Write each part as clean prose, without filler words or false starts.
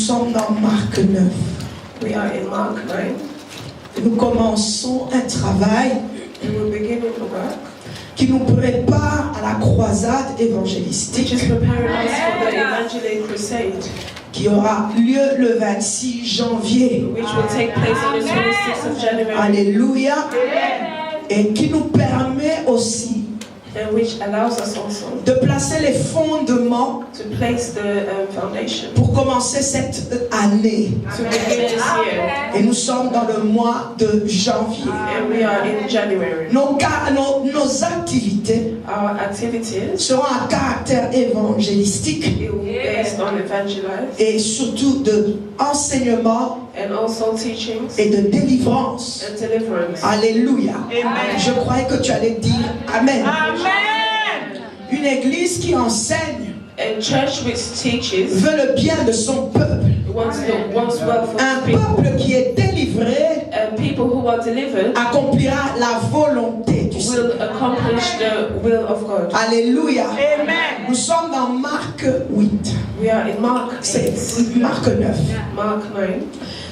sommes dans Marc 9. We are in Mark 9. Nous commençons un travail And we're beginning the work, qui nous prépare à la croisade évangélistique which is preparing us for the Evangelical Crusade, qui aura lieu le 26 janvier. which will take place on the 26th of January, Alléluia. Et qui nous permet aussi and which allows us also de placer les fondements to place the foundation pour commencer cette année. to begin this year. Et nous sommes dans le mois de janvier. And we are in January. Nos activités Our activities seront à caractère évangélistique it will be based on evangelize et surtout de enseignement and also teachings et de délivrance. and deliverance. Alléluia. Amen. Je croyais que tu allais dire Amen. Amen. Une église qui enseigne A church which teaches veut le bien de son peuple. wants well for Un the people. peuple qui est délivré And people who are delivered accomplira la volonté du Seigneur. will accomplish the will of God. Alléluia. Amen. Nous sommes dans Marc 8. We are in Mark 8, C'est Marc 9. Mark 9.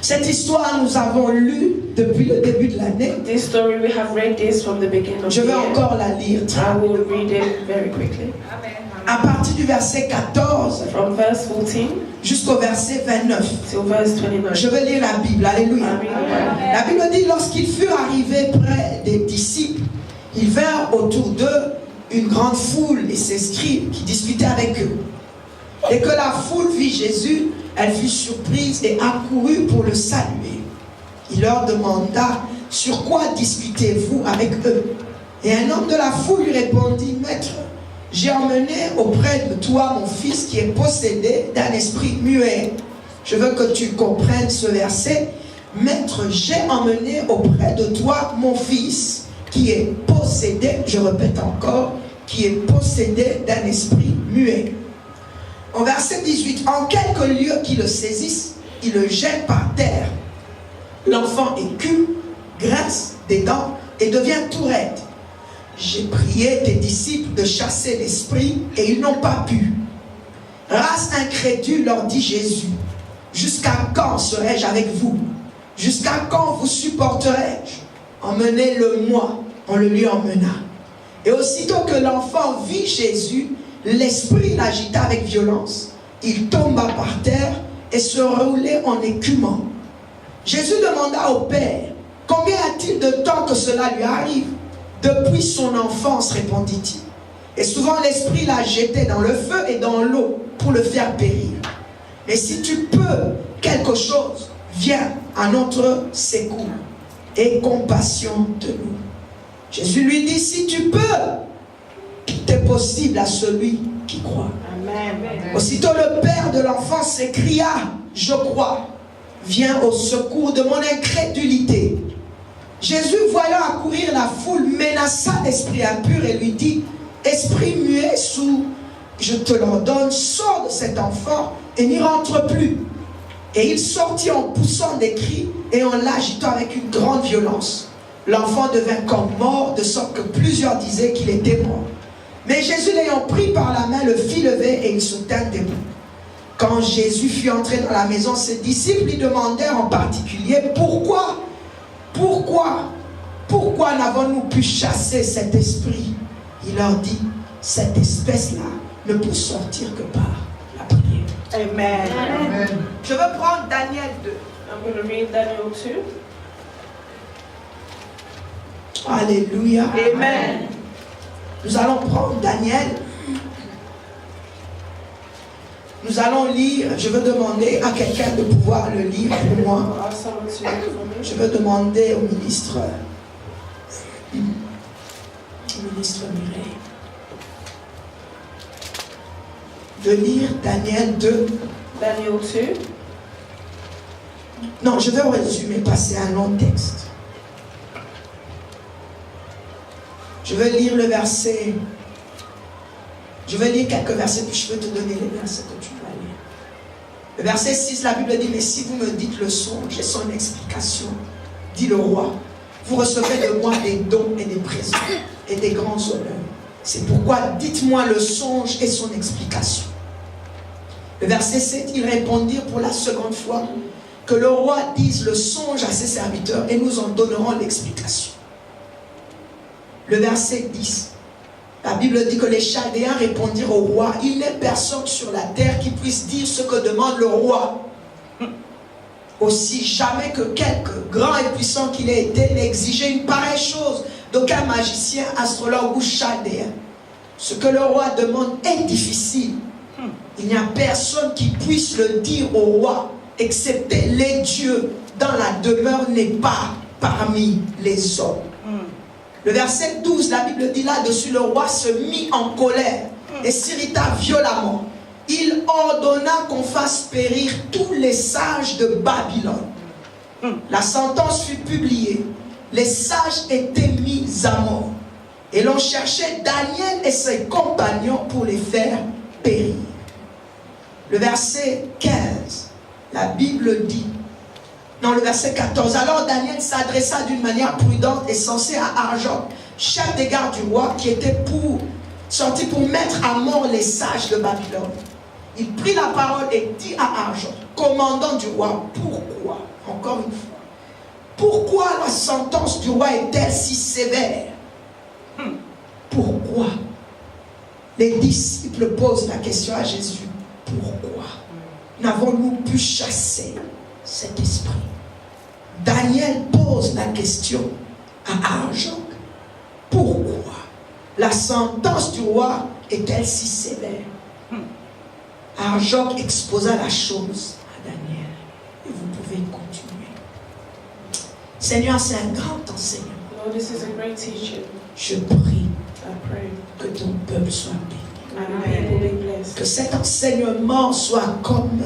Cette histoire, nous avons lu depuis le début de l'année. This story, we have read this from the beginning of Je the vais year. encore la lire. I will read it very quickly. À partir du verset 14 From verse 14 jusqu'au verset 29. till verse 29. Je vais lire la Bible. Alléluia. I read it. La Bible dit, lorsqu'ils furent arrivés près des disciples, ils vinrent autour d'eux une grande foule et ses scribes qui discutaient avec eux. Dès que la foule vit Jésus, elle fut surprise et accourut pour le saluer. Il leur demanda, sur quoi discutez-vous avec eux? Et un homme de la foule lui répondit, Maître, j'ai emmené auprès de toi mon fils qui est possédé d'un esprit muet. Je veux que tu comprennes ce verset. Maître, j'ai emmené auprès de toi mon fils qui est possédé, je répète encore, qui est possédé d'un esprit muet. Au verset 18, en quelques lieux qui le saisissent, il le jette par terre. L'enfant écume, grince des dents et devient tout raide. J'ai prié tes disciples de chasser l'esprit et ils n'ont pas pu. Race incrédule, leur dit Jésus, jusqu'à quand serai-je avec vous? Jusqu'à quand vous supporterai-je? Emmenez-le-moi. On le lui emmena. Et aussitôt que l'enfant vit Jésus, l'esprit l'agita avec violence. Il tomba par terre et se roulait en écumant. Jésus demanda au Père, combien a-t-il de temps que cela lui arrive? Depuis son enfance, répondit-il. Et souvent l'esprit l'a jeté dans le feu et dans l'eau pour le faire périr. Mais si tu peux quelque chose, viens à notre secours. Aie compassion de nous. Jésus lui dit, si tu peux, tout est possible à celui qui croit. Amen. Aussitôt le père de l'enfant s'écria, je crois, viens au secours de mon incrédulité. Jésus, voyant accourir la foule, menaça l'esprit impur et lui dit, esprit muet, je te l'ordonne, sors de cet enfant et n'y rentre plus. Et il sortit en poussant des cris et en l'agitant avec une grande violence. L'enfant devint comme mort, de sorte que plusieurs disaient qu'il était mort. Mais Jésus, l'ayant pris par la main, le fit lever et il se tint debout. Quand Jésus fut entré dans la maison, ses disciples lui demandèrent en particulier, pourquoi n'avons-nous pu chasser cet esprit? Il leur dit, cette espèce-là ne peut sortir que par la prière. Amen. Amen. Je veux prendre Daniel 2. I'm going to read Daniel 2. Alléluia. Amen. Nous allons prendre Daniel. Nous allons lire. Je veux demander à quelqu'un de pouvoir le lire pour moi. I'll ask someone to read for me. Je veux demander au ministre Mireille de lire Daniel 2. Daniel 2. Non, je vais résumer, passer un long texte. Je vais lire le verset. Je vais lire quelques versets, puis je vais te donner les versets que tu dois lire. Le verset 6, la Bible dit, mais si vous me dites le songe et son explication, dit le roi, vous recevez de moi des dons et des présents et des grands honneurs. C'est pourquoi dites-moi le songe et son explication. Le verset 7, ils répondirent pour la seconde fois que le roi dise le songe à ses serviteurs et nous en donnerons l'explication. Le verset 10, la Bible dit que les Chaldéens répondirent au roi, il n'est personne sur la terre qui puisse dire ce que demande le roi. Aussi jamais que quelque grand et puissant qu'il ait été n'exigeait une pareille chose d'aucun magicien, astrologue ou chaldéen. Ce que le roi demande est difficile. Il n'y a personne qui puisse le dire au roi, excepté les dieux dont la demeure n'est pas parmi les hommes. Le verset 12, la Bible dit là-dessus, le roi se mit en colère et s'irrita violemment. Il ordonna qu'on fasse périr tous les sages de Babylone. La sentence fut publiée. Les sages étaient mis à mort. Et l'on cherchait Daniel et ses compagnons pour les faire périr. Le verset 15, la Bible dit, non, le verset 14, alors Daniel s'adressa d'une manière prudente et sensée à Arjoc, chef des gardes du roi, qui était sorti pour mettre à mort les sages de Babylone. Il prit la parole et dit à Arjoc, commandant du roi, pourquoi, encore une fois, pourquoi la sentence du roi est-elle si sévère? Pourquoi? Les disciples posent la question à Jésus, pourquoi n'avons-nous pu chasser cet esprit? Daniel pose la question à Arjoc, pourquoi la sentence du roi est-elle si sévère? Arjoc exposa la chose à Daniel et vous pouvez continuer. Seigneur, c'est un grand enseignement. Lord, this is a great teaching. Je prie I pray. que ton peuple soit béni. And the people be blessed. Que cet enseignement soit comme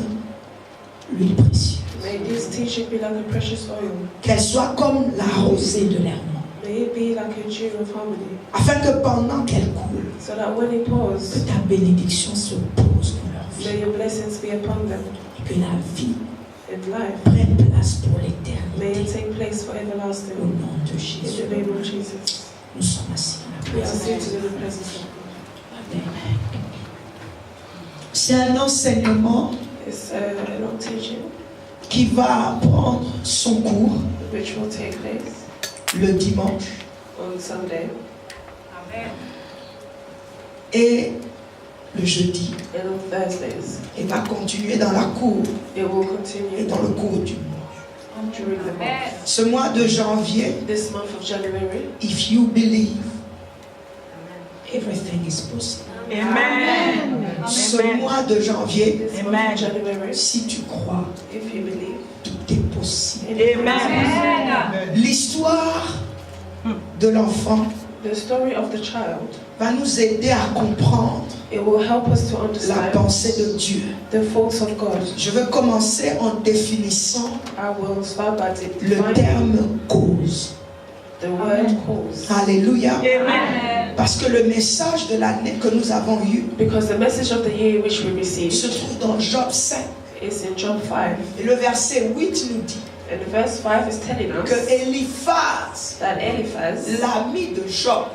l'huile précieuse. May this teaching be like a precious oil. Qu'elle soit comme la rosée de l'Hermon. May it be like a dew of harmony. Afin que pendant qu'elle coule, So that when it que pours, ta bénédiction se pose dans leur may vie. your blessings be upon them. Et que la vie In life, prenne place pour may l'éternité. it take place for Au everlasting. nom de In Jésus. the name of Jesus. Nous sommes assis à la We are présence. seated in the presence of God. Amen. C'est un enseignement It's a long teaching qui va prendre son cours which will take place le dimanche on Sunday et le jeudi. and on Thursdays. Et va continuer dans la cour It will et continue dans le cours du mois. during the month. Ce mois de janvier, This month of January, if you believe, everything is possible. Amen. Ce Amen. mois de janvier, this month Amen. of January, si tu crois, if you believe, tout est possible. Amen. L'histoire de l'enfant the story of the child, va nous aider à comprendre it will help us to la understand pensée de Dieu. the thoughts of God. Je veux commencer en définissant I will start by le defining terme cause. the word cause. Alléluia. Amen. Parce que le message de l'année que nous avons eu Because the message of the year which we se received trouve dans Job 5. is in Job 5. Et le verset 8 nous dit And verse 5 is telling us que Eliphaz, that Eliphaz, l'ami de Job,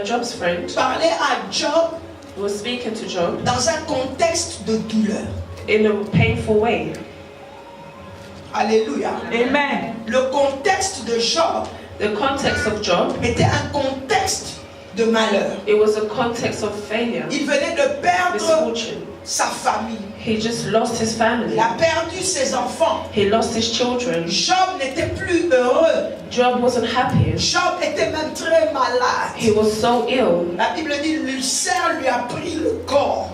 Job's friend, parlait à Job was speaking to Job dans un contexte de douleur. in a painful way. Alléluia. Amen. Le contexte de Job The context of Job, était un contexte de malheur. it was a context of failure, Il venait de perdre misfortune. sa famille. He just lost his Il family. a perdu ses enfants. He lost his children. Job n'était plus heureux. Job wasn't happy. Job était même très malade. He was so ill. La Bible dit l'ulcère lui a pris le corps.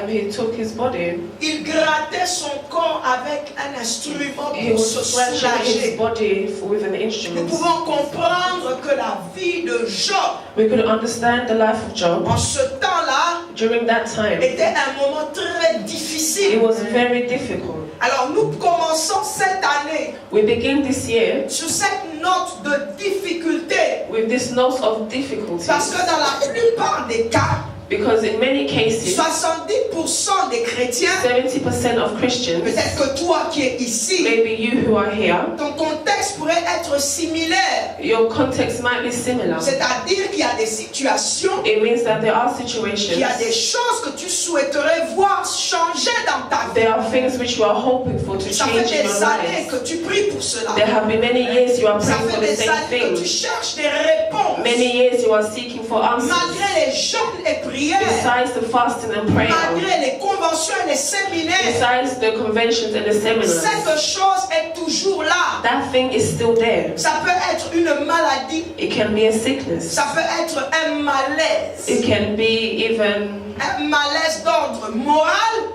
He took his body. Il grattait son corps avec un instrument He pour was se scratching his soulager. body with an Nous instrument. pouvons comprendre que la vie de Job, We could understand the life of Job en ce temps-là, during that time. était un moment très It difficile. was very difficult. Alors nous commençons cette année We begin this year sur cette note de difficulté. with this note of difficulty. Parce que dans la plupart des cas, Because in many cases, 70% des chrétiens, 70% of Christians, peut-être que toi qui es ici, maybe you who are here, ton contexte pourrait être similaire. your context might be similar. C'est-à-dire qu'il y a des situations, It means that there are qu'il situations, y a des choses que tu souhaiterais voir changer dans ta vie. there are things which you are hoping for to Ça fait change in your des années lives. que tu pries pour cela. There have been many years you are Ça praying for fait the des same années que tu thing. cherches des réponses. Many years you are seeking for answers. Malgré les jeûnes et prières, Besides the fasting and prayer, malgré les conventions et les séminaires, besides the conventions and the seminars, cette chose est toujours là. that thing is still there. Ça peut être une maladie, It can be a sickness. ça peut être un malaise. It can be even Un malaise d'ordre moral,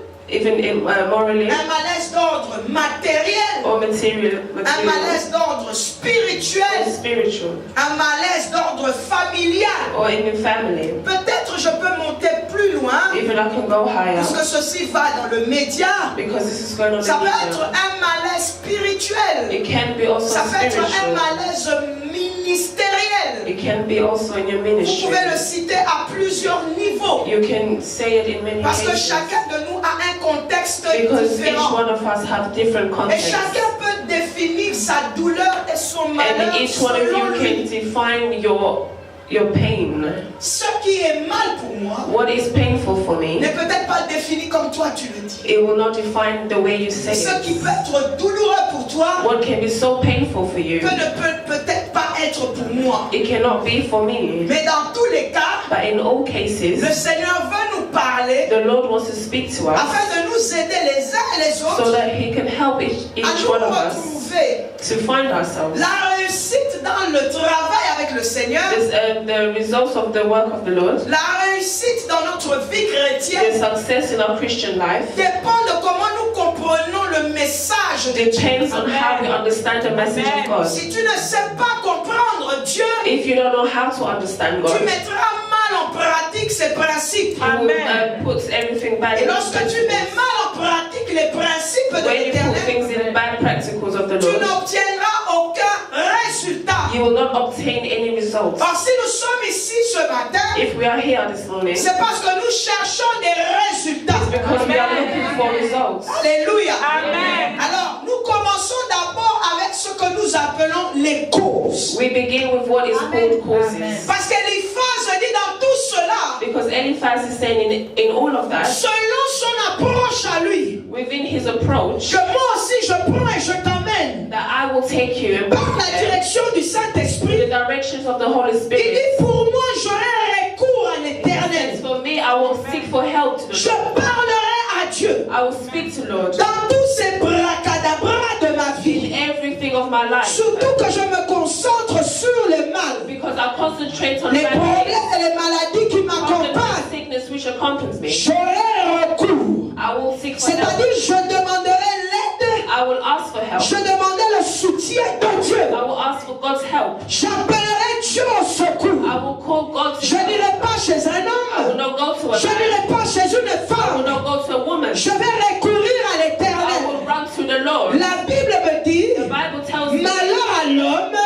morally un malaise d'ordre matériel, or material, un malaise d'ordre or spirituel, spiritual, un malaise d'ordre familial. or even family. Peut-être je peux monter plus loin, Even I can go higher, puisque ceci va dans le média. because this is going on Ça the peut être media. un malaise spirituel. It can be also Ça peut être un spiritual. malaise ministériel. It can be also in your Vous ministry. pouvez le citer à plusieurs niveaux. You can say it in many Parce que cases. chacun de nous a un contexte Because each différent. one of us have different Et contexts. chacun peut définir sa douleur et son malheur And each one of selon you lui. can define your pain. Ce qui est mal pour moi What is painful for n'est me, peut-être pas défini comme toi tu le dis. it will not define the way you say Ce qui it. peut être douloureux pour toi What can be so painful for you, ne peut peut-être pas être pour moi. it cannot be for me. Mais dans tous les cas, But in all le cases, Seigneur veut nous parler the Lord wants to speak to us afin de nous aider les uns et les so autres that He can help à each nous one of us retrouver. to find ourselves. La réussite dans le travail avec le Seigneur, The results of the work of the Lord, la réussite dans notre vie the chrétienne success in our Christian life, dépend de comment nous comprenons le message de Dieu. depends on how we understand the message of God. Si tu ne sais pas comprendre Dieu, If you don't know how to understand tu God, mettras mal en pratique ses principes. you will put everything bad Et in lorsque tu mets principles. mal en pratique les principes de When you put l'Éternel, things in bad practicals of the tu Lord, n'obtiendras aucun résultat. you will not obtain any results. Or, si nous sommes ici ce matin, If we are here this morning, c'est parce que nous cherchons des résultats. because we are looking for results. Alléluia. Amen. Alors, nous commençons d'abord avec ce que nous appelons les causes. We begin with what is called causes. Parce qu'Eliphaz dit dans tout cela, Because Eliphaz is saying in all of that, selon son approche à lui, within his approach, que moi aussi je prends et je t'amène that I will take you and par la put you direction du in the Saint-Esprit. directions of the Holy Il Spirit. dit, pour moi, j'aurai recours à As l'Éternel. for me, I will seek for help to the Je Lord. parlerai à Dieu I will speak to Lord dans tous ces bracadabras de ma in vie. everything of my life. Surtout que je me concentre sur le mal, Because I concentrate on les my problèmes et les maladies qui pain, m'accompagnent. sickness which accompanies me. J'aurai recours. I will seek for help. C'est-à-dire, je demanderai l'aide, I will ask for help. je demanderai le soutien de Dieu. I will ask for God's help. J'appellerai Dieu au secours. I will call God to Je help. n'irai pas chez un I will homme. not go to a Je man. n'irai pas chez une I will femme. not go to a woman. Je vais recourir à I l'Éternel. will run to the Lord. La Bible me dit, The Bible tells me malheur à l'homme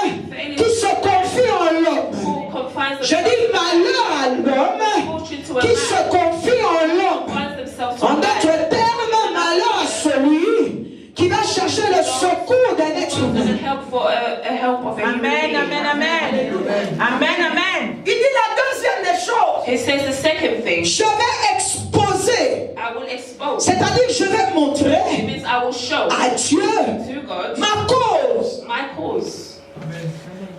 qui se confie en l'homme. who confines Je dis malheur à l'homme fortune to a qui se man, confie en l'homme. confines themselves to a En man. d'autres termes, malheur à celui qui va chercher le secours d'un être And humain. a help for a help of a human Amen, being. amen, amen. Amen, amen. Il dit la deuxième des choses, He says the second thing, je vais exposer, I will expose. c'est-à-dire je vais It montrer means I will show à Dieu to God ma cause. my cause.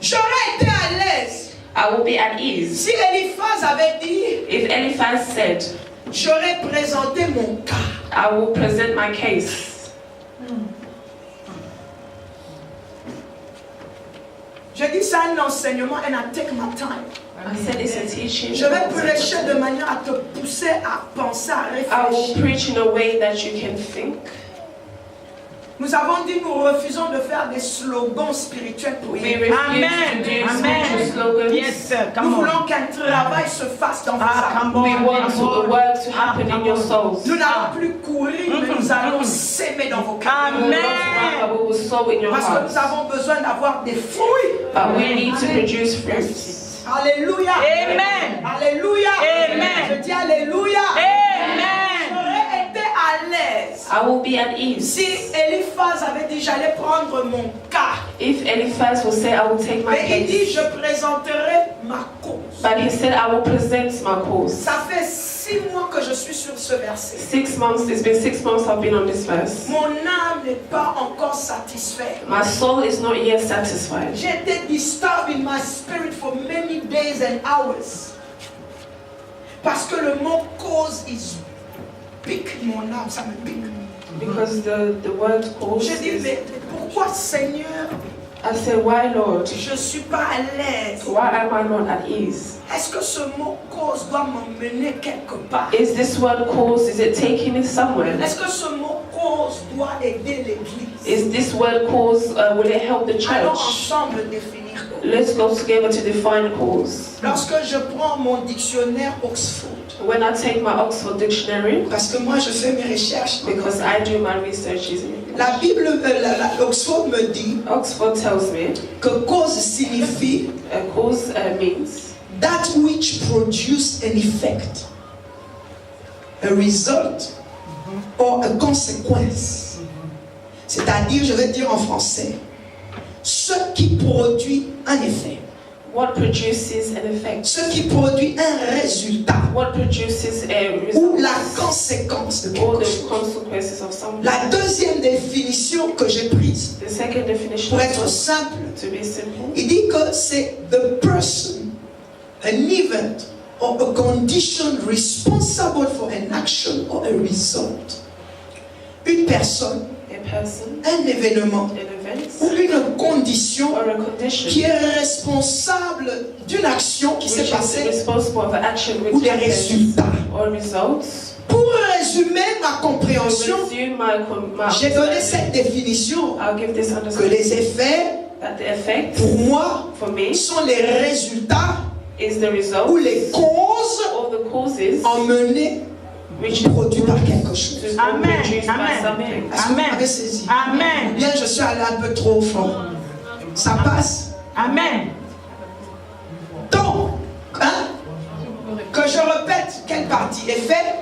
J'aurais été à l'aise I will be at ease. si Eliphaz avait dit, If Eliphaz said, j'aurais présenté mon cas. I will present my case. Je dis c'est un enseignement and I take my time. I said it's a teaching. Je vais prêcher de manière à te pousser à penser, à I will réfléchir. preach in a way that you can think. Nous avons dit nous refusons de faire des slogans spirituels pour We rien. refuse Amen. to do Amen. spiritual slogans. Yes, sir. Nous Come on. voulons qu'un travail se fasse dans vos âmes. Come We on. want the work to happen in your souls. Nous n'allons plus courir, mais nous allons s'aimer dans vos cœurs. We will not Amen. run, but we will sow in your Parce que hearts. nous avons besoin d'avoir des fruits. But we need to produce fruits. Alléluia. Amen. Alléluia. Amen. Je dis Alléluia. Amen. J'aurais été à l'aise I will be at ease. si Eliphaz avait dit j'allais prendre mon cas. If Eliphaz will say, I will take my Mais il dit case. je présenterai ma cause. But he said, I will present my cause. Ça fait 6 mois que je suis sur ce verset. 6 months, it's been 6 months I've been on this verse. Mon âme n'est pas encore satisfaite. My soul is not yet satisfied. J'ai été disturbed in my spirit for many days and hours. Parce que le mot cause pique mon âme, ça me pique. Because the word cause Je dis, is, mais pourquoi Seigneur, I said, why Lord? je ne suis pas à l'aise? Why am I not at ease? Est-ce que ce mot cause doit m'emmener quelque part? Is this word cause, is it taking me somewhere? Est-ce que ce mot cause doit aider l'Église? Is this word cause, will it help the Allons church? ensemble définir cause. Let's go together to define cause. Lorsque je prends mon dictionnaire Oxford, When I take my Oxford Dictionary, parce que moi je fais mes recherches, because I do my researches in English, la Bible, Oxford me dit Oxford tells me que cause signifie a cause means that which produce an effect, a result, or a consequence. C'est-à-dire, je vais dire en français, ce qui produit un effet, what produces an effect, ce qui produit un résultat, what produces a ou result, la conséquence de or quelque the chose. consequences of something. La deuxième définition que j'ai prise, The second definition pour être is simple, to be simple. il dit que c'est the person, an event, or a condition responsible for an action or a result. Une personne, A person, un événement an event, ou une condition or a condition qui est responsable d'une action qui s'est which is passée responsible for action ou which des happened résultats. or results. Pour résumer ma To compréhension, resume my j'ai donné understanding, cette définition I'll give this que understanding les effets, that the effect pour moi, for me sont les résultats is the result ou les causes or the causes emmenées which ou produites par quelque chose. is Amen. produced by Amen. something. Est-ce que vous Amen. avez saisi? Amen. Bien, je suis allé un peu trop fort. Ça passe. Amen. Donc, hein, que je répète quelle partie est faite?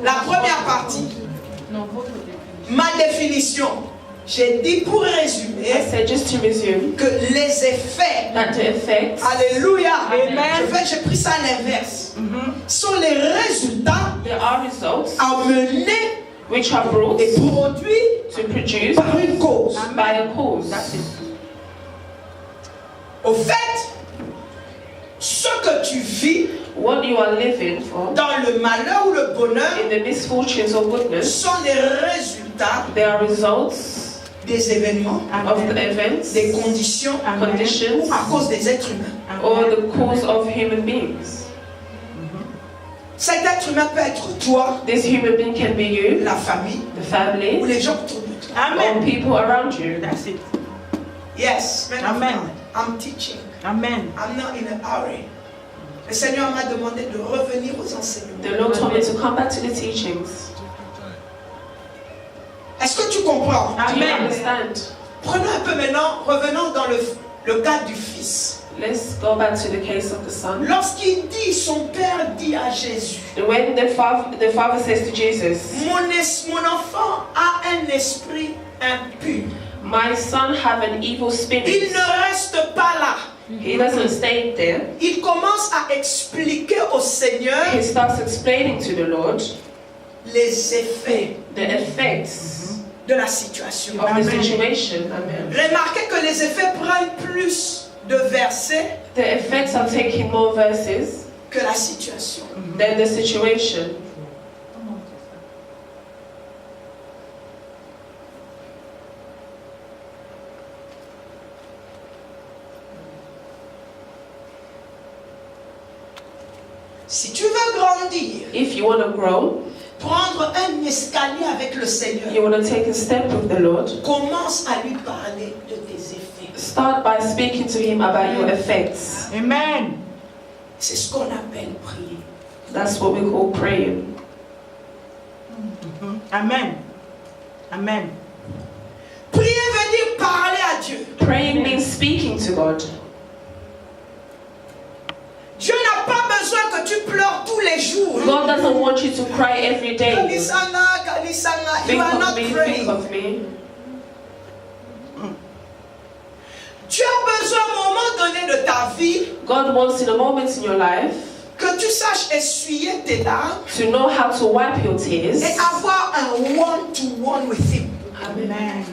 La première partie. Ma définition. J'ai dit pour I résumer said, just to resume, que les effets, that the effects, alléluia, Amen. j'ai pris ça à l'inverse, sont les résultats there are results emmenés which are brought et produits to produce par une cause. by a cause. Au fait, ce que tu vis What you are living for, dans le malheur ou le bonheur in the misfortunes or goodness, sont les résultats there are results des événements, of the events, des conditions conditions, ou à cause des êtres humains. or the cause of human beings. Cet être humain peut être toi, This human being can be you, la famille the ou family, les gens autour de toi. or Amen. people around you. That's it. Yes, man of Amen. God, I'm teaching. Amen. I'm not in a hurry. Le Seigneur m'a demandé de revenir aux enseignements. The Lord told me to come back to the teachings. Est-ce que tu comprends? Do you Amen. understand? Prenons un peu maintenant, revenons dans le cas du fils. Let's go back to the case of the son. Lorsqu'il dit, son père dit à Jésus, When the father says to Jesus, mon enfant a un esprit impur. my son have an evil Il spirit. ne reste pas là. He doesn't stay there. Il commence à expliquer au Seigneur He starts explaining to the Lord les effets the effects de la situation. of the situation. Amen. Remarquez que les effets prennent plus de versets The effects are taking more verses que la situation. than the situation. Si tu veux grandir, If you want to grow, prendre un escalier avec le Seigneur, you want to take a step with the Lord, commence à lui parler de tes effets. start by speaking to him about your effects. Amen. C'est ce qu'on appelle prier. That's what we call praying. Amen. Amen. Prier veut dire parler à Dieu. Praying means speaking to God. jours. God doesn't want you to cry every day. Kanisanga, Kanisanga, you Think are of not me, think praying. of me. Tu as besoin à un moment donné de ta vie God wants in a moment in your life que tu saches essuyer tes larmes to know how to wipe your tears. et avoir un one-to-one with Him. Amen.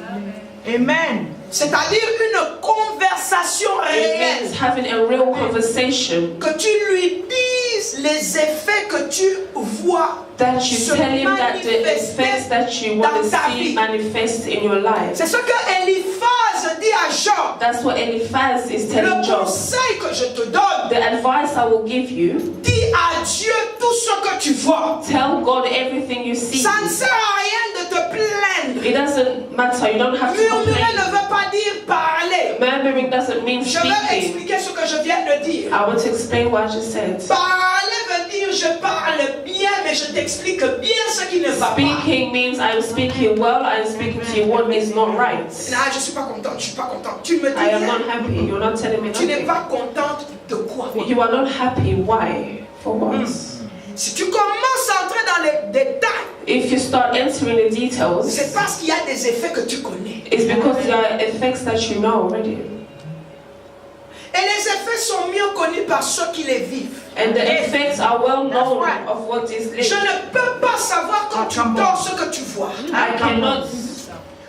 Amen. C'est-à-dire une conversation It réelle. means having a real conversation. Que tu lui dises les effets que tu vois That you se tell him that the manifester effects that you want to dans ta see vie. manifest in your life. C'est ce que Eliphaz dit à Job. That's what Eliphaz is telling Le Job. conseil que je te donne, The advice I will give you, dis à Dieu tout ce que tu vois. tell God everything you see. Ça ne sert à rien de te plaindre. It doesn't matter, you don't have to Murmurer complain. ne veut pas dire parler. Murmuring doesn't mean Je vais speaking. expliquer ce que je viens de dire. I want to explain what I just said. Parler veut dire je parle bien, mais je t'explique bien ce qui ne va pas. Speaking means I'm speaking well, I'm speaking to you what is not right. Ah, je suis pas contente, je suis pas contente. Tu me dis I am rien. not happy, you're not telling me Tu n'es nothing. pas contente de quoi? You are not happy, why? For what? Si tu commences à entrer dans les détails, If you start entering the details, c'est parce qu'il y a des effets que tu connais. it's because there are effects that you know already. Et les effets sont mieux connus par ceux qui les vivent. And the effects are well known That's right. of what is Je lived. ne peux pas savoir quand tu dors ce que tu vois. I cannot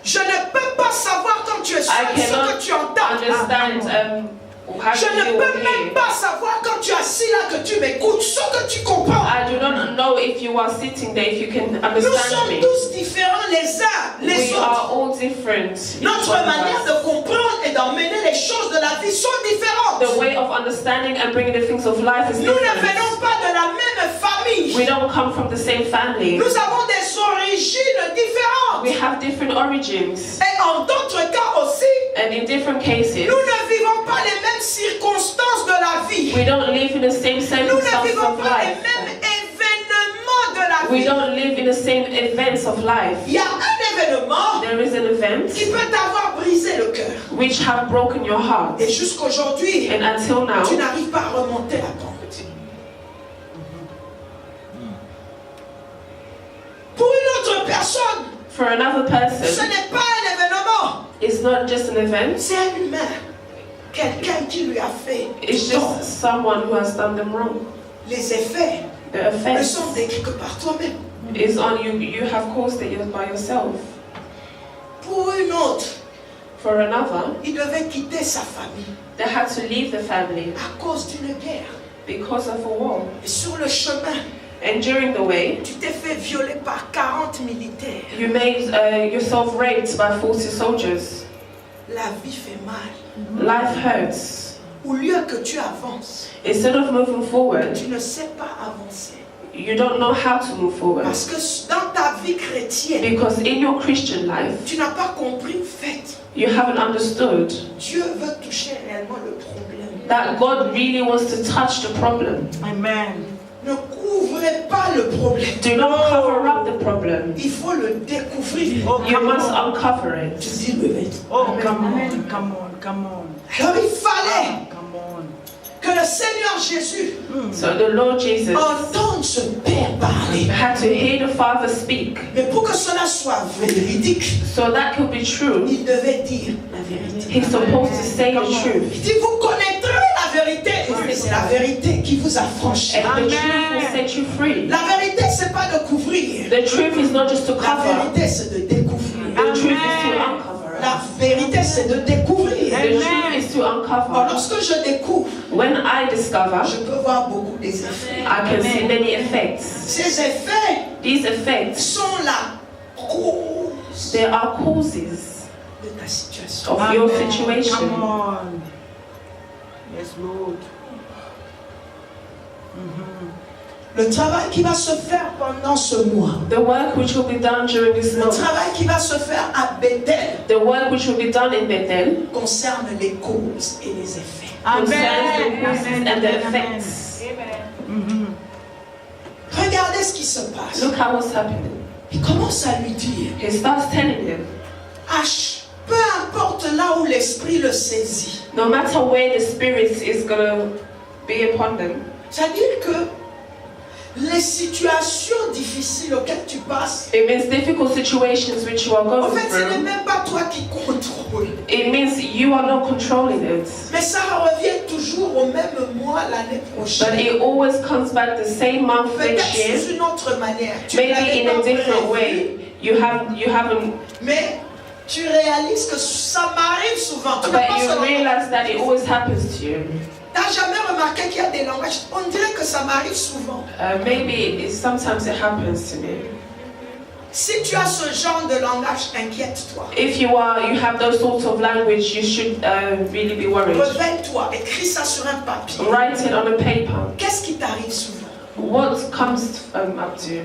Je ne peux pas savoir quand tu es seul I ce cannot que tu entends. understand how Je you ne feel peux même here. pas savoir quand tu es assis là que tu m'écoutes ce que tu comprends. I do not know if you are sitting there, if you can Nous understand sommes me. tous différents les uns les We autres. are all different. Each Notre one of manière us. de comprendre et d'emmener les choses de la vie sont différentes. The way of understanding and bringing the things of life is Nous ne different. venons pas de la même famille. We don't come from the same family. Nous avons des origines différentes. We have different origins. Et en d'autres cas aussi, And in different cases, nous ne vivons pas les mêmes circonstances de la vie. we don't live in the same Nous ne circumstances vivons of pas les life. mêmes événements de la We vie. don't live in the same events of life. Il y a un événement There is an event qui peut t'avoir brisé le cœur. which have broken your heart. Et jusqu'aujourd'hui, And until now, tu n'arrives pas à remonter la pente. Pour une autre personne, for another ce person, n'est pas un événement. it's not just an event. C'est un humain. Quelqu'un qui lui a fait It's du tort. just someone who has done them wrong. Les effets The ne effect sont décrits que par toi-même. is on you. You have caused it by yourself. Pour une autre, For another, il devait quitter sa famille they had to leave the family à cause d'une guerre. because of a war. Et sur le chemin, And during the way, tu t'es fait violer par 40 militaires. you made yourself raped by 40 soldiers. La vie fait mal. Life hurts. Au lieu que tu avances, Instead of moving forward, tu ne sais pas avancer. you don't know how to move forward. Parce que dans ta vie chrétienne, Because in your Christian life, tu n'as pas compris le fait. you haven't understood Dieu veut toucher réellement le problème. that God really wants to touch the problem. Amen. Ne couvrez pas le problème. Do not cover up the problem. Il faut le découvrir. Oh, You come must on. uncover Tu it. dis le vêtement. Oh, come on, come on, come on. Alors il fallait Come on. que le Seigneur Jésus So the Lord Jesus entende ce Père parler. had to hear the Father speak. Mais pour que cela soit véridique, So that could be true, il devait dire la vérité. he's supposed to say the Il truth. dit, vous connaîtrez la vérité. Et c'est la vérité qui vous affranchit. And the truth will set you free. La vérité, c'est pas de couvrir. The truth is not just to La cover. vérité, c'est de découvrir. The truth is to uncover. La vérité, c'est de découvrir. The truth is to Alors, uncover. lorsque je découvre, When I discover, je peux voir beaucoup des effets. I can see many effects. Ces effets These effects, sont la cause they are causes de ta situation. of your Amen. Come situation. on. Yes, Lord. Le travail qui va se faire pendant ce mois, The work which will be done during this le month, travail qui va se faire à Bethel the work which will be done in Bethel, concerne les causes et les effets. concerns the Amen. causes Amen. and the Amen. effects. Regardez ce qui se passe. Look how what's happening. Il commence à lui dire, He starts telling him, peu importe là où l'esprit le saisit. no matter where the Spirit is going to be upon them, C'est-à-dire que les situations difficiles auxquelles tu passes, It means difficult situations which you are en going fait, ce n'est through. même pas toi qui contrôle. It means you are not controlling it. Mais ça revient toujours au même mois l'année But prochaine. it always comes back the same month Peut-être next year. sous une autre manière. Tu Maybe l'avais in a pas different prévu, way. You haven't, mais tu réalises que ça m'arrive souvent. Tu n'as but pas you seulement- realize that it always happens to you. T'as jamais remarqué qu'il y a des langages? On dirait que ça m'arrive souvent. Sometimes it happens to me. Si tu as ce genre de langage, inquiète-toi. If you have those sorts of language, you should really be worried. Réveille-toi, écris ça sur un papier. Write it on a paper. Qu'est-ce qui t'arrive souvent? What comes up to you?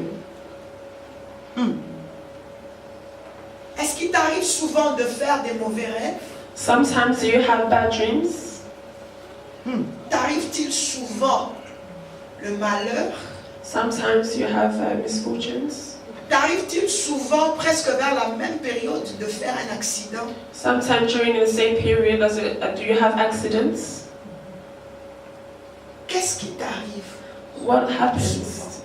Est-ce qu'il t'arrive souvent de faire des mauvais rêves? Sometimes you have bad dreams. T'arrive-t-il souvent le malheur? Sometimes you have misfortunes. T'arrive-t-il souvent, presque vers la même période, de faire un accident? Sometimes during the same period, do you have accidents? Qu'est-ce qui t'arrive? What happens?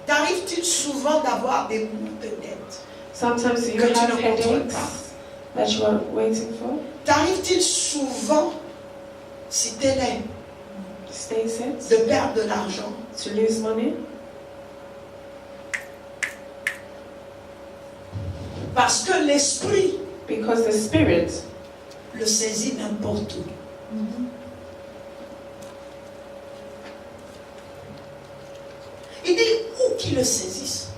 T'arrive-t-il souvent d'avoir des maux de tête? Sometimes you Que tu have ne contrôles headaches pas. that you are waiting for. T'arrive-t-il souvent, si t'es laid, Stay sick, de perdre de l'argent? to lose money. Parce que l'esprit Because the spirit le saisit n'importe où. Il dit où qu'il le saisisse.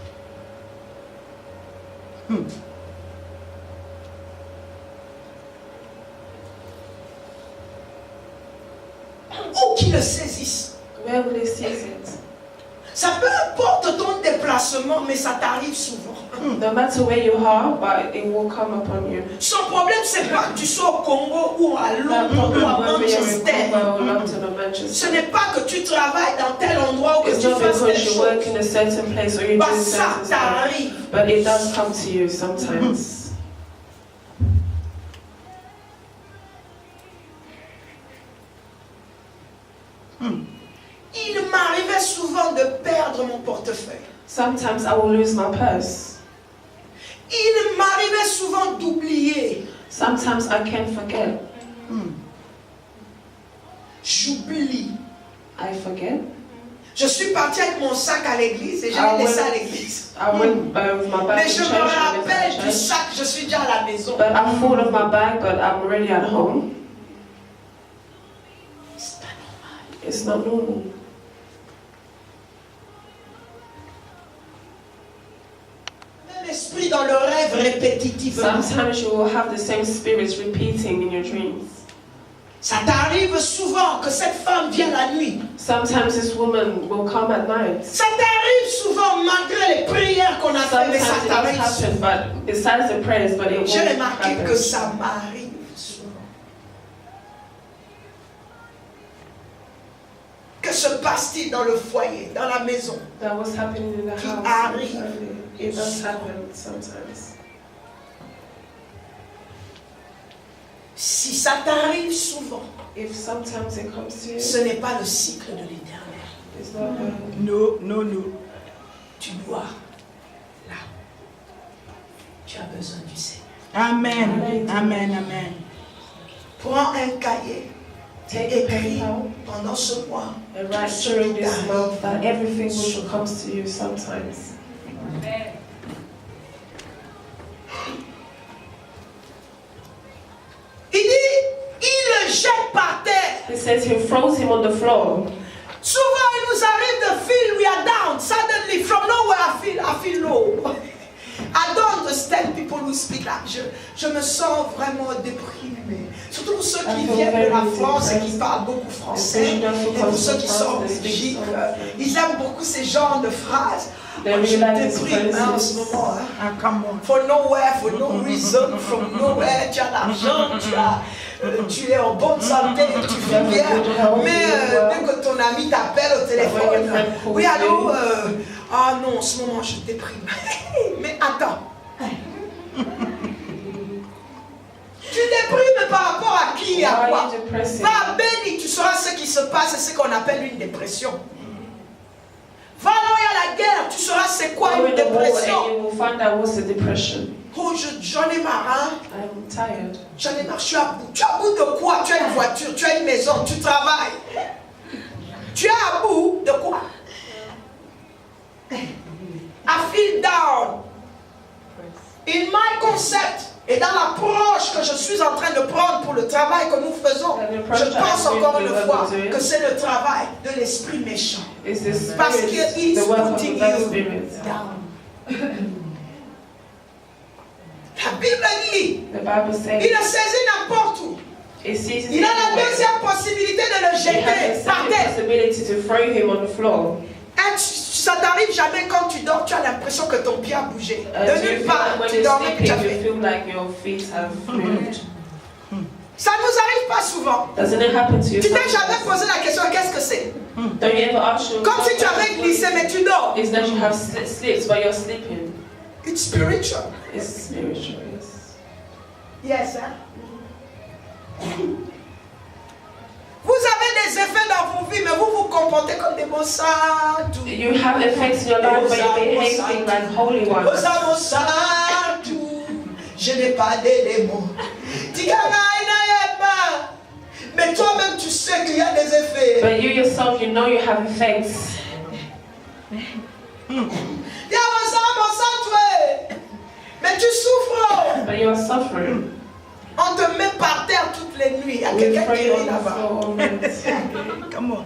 Où qu'il le saisisse. where will he seize it? Ça peu importe ton déplacement, mais ça t'arrive souvent. No matter where you are, but it will come upon you. Son problème, c'est pas que tu sois au Congo ou à No Londres ou à problem whether you're in Manchester. Congo or London or Ce Manchester. n'est pas que tu travailles dans tel endroit ou que It's tu not fasses telle because you work chose. in a certain place or you Bah, do ça certain stuff. t'arrive. But it does come to you sometimes. Il m'arrivait souvent de perdre mon portefeuille. Sometimes I will lose my purse. Il m'arrivait souvent d'oublier. Sometimes I can forget. J'oublie. I forget. Je suis partie avec mon sac à l'église et je Ah l'ai laissé ouais. à l'église. I went with my bag Mais to je church. me I went rappelle to du church. sac, je suis déjà à la maison. But I'm full of my bag, but I'm already at home. C'est pas normal. It's not normal. Même esprit dans le rêve répétitivement. Sometimes you will have the same spirits repeating in your dreams. Ça t'arrive souvent que cette femme vient la nuit. Sometimes this woman will come at night. Ça t'arrive souvent malgré les prières qu'on a fait, mais ça Sometimes it t'arrive does happen, souvent. but besides the prayers, but it J'ai will remarqué happen. que ça m'arrive souvent. Que se passe-t-il dans le foyer, dans la maison? That was happening in the Qui house. arrive. It does happen sometimes. Si ça t'arrive souvent, If sometimes it comes to you, ce n'est pas le cycle de l'Éternel. it's not No, no, no. Tu dois, là, tu as besoin du Seigneur. Amen. Amen. Amen. Prends un cahier take et a écris paper pendant ce mois. and write during this month that everything which comes to you sometimes. Il dit, il le jette par terre. He says he throws him on the floor. Souvent, il nous arrive de feel we are down. Suddenly, from nowhere, I feel low. I don't understand people who speak like je me sens vraiment déprimé. Surtout pour ceux qui viennent de la France et qui parlent beaucoup français. Et pour ceux qui sont en Belgique, ils aiment beaucoup ces genres de phrases. Moi, je déprime en ce moment. Hein. Ah, come on. For nowhere, for no reason, from nowhere, tu as l'argent, tu es en bonne santé, tu vis bien. Mais dès que ton ami t'appelle au téléphone, oui allô, ah non, en ce moment je déprime. Mais attends. Tu déprimes par rapport à qui et à Why are quoi? you depressing? Va béni, tu sauras ce qui se passe, c'est ce qu'on appelle une dépression. Va là, il y guerre, tu sauras c'est quoi Go une in the war dépression. and you will find out what's the depression. Oh, j'en ai marre, hein? I'm tired. J'en ai marre, je suis à bout. Tu es à bout de quoi? Tu as une voiture, tu as une maison, tu travailles. Tu es à bout de quoi? I feel down. In my concept et dans l'approche que je suis en train de prendre pour le travail que nous faisons, je pense encore une fois que c'est le travail de l'esprit méchant. It's the Parce spirit, qu'il the work of putting the bad you spirit. down. La Bible dit, The Bible il says le saisit n'importe où. it seizes Il a la everywhere. deuxième possibilité de le It has jeter the par second terre. possibility to throw him on the floor. Et ça t'arrive jamais quand tu dors, tu as l'impression que ton pied a bougé. Do De you nulle feel part, like when tu you're dormais que tu as sleeping, you fait. feel like your feet have moved? Ça ne nous arrive pas souvent. Doesn't it happen to you? Tu t'es jamais sometimes? posé la question, qu'est-ce que c'est? Don't you ever ask yourself? Comme si tu avais glissé, mais tu dors. Is that you have slips while you're sleeping? It's spiritual. It's spiritual. Yes. Yes, hein? Vous avez des effets dans vos vies, mais vous vous comportez comme des bons santos. You have effects in your life, but you're behaving like holy ones. Bons santos. Je n'ai pas de démons. Mais toi-même, tu sais qu'il y a des effets. But you yourself, you know you have effects. Il y a bon santo. Mais tu souffres. But you are suffering. On te met par terre toutes les nuits. Il y a We quelqu'un throw qui you est on the là-bas. floor all night. Come on.